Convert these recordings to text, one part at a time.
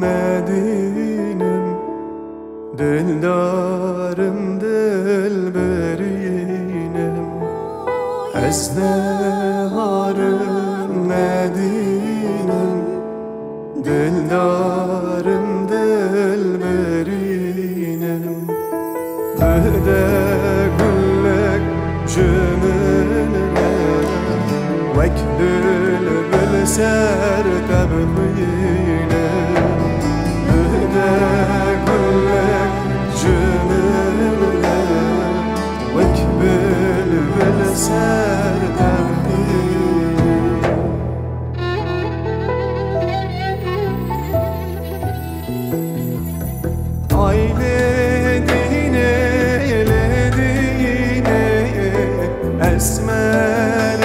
Medinem, dildarım dilberinem. Esneharım Medinem, dildarım dilberinem. Bıhde güllek cümle vek bülbül ser tebhine. Bıhde güllek cümle vek bülbül ser tebhine. Aile esmer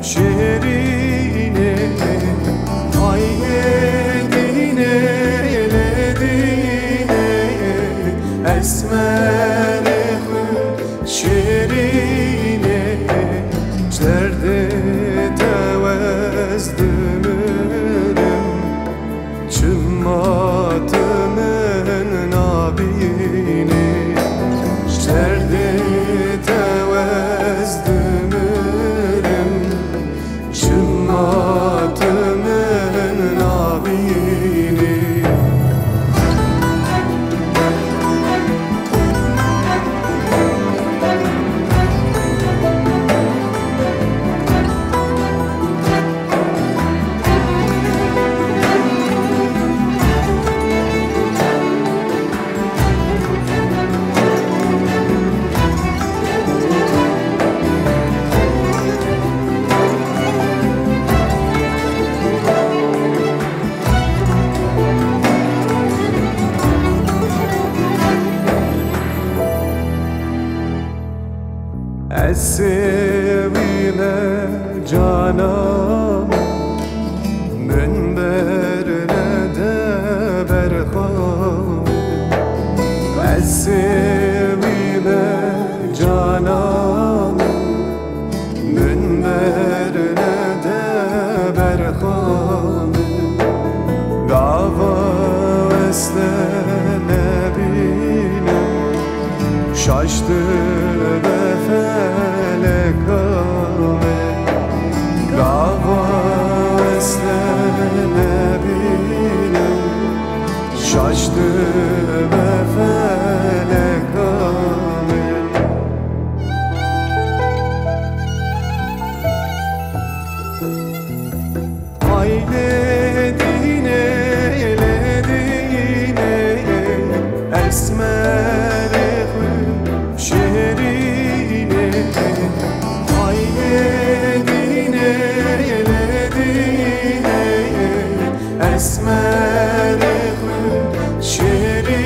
şerine, ayedine eledine, esmer şerine, çerde tevezdümürüm, çımmatımın nabini, çerde Çımmatımın nabini. Sevile canım minberine de berham. Sevile canım minberine de berham. Gava esne bilim şaştı ve felek âmet. Gava esne bilim şaştı ve felek âmet. Ayledine eledine, esmer şerine, ayledine eledine, esmer şerine.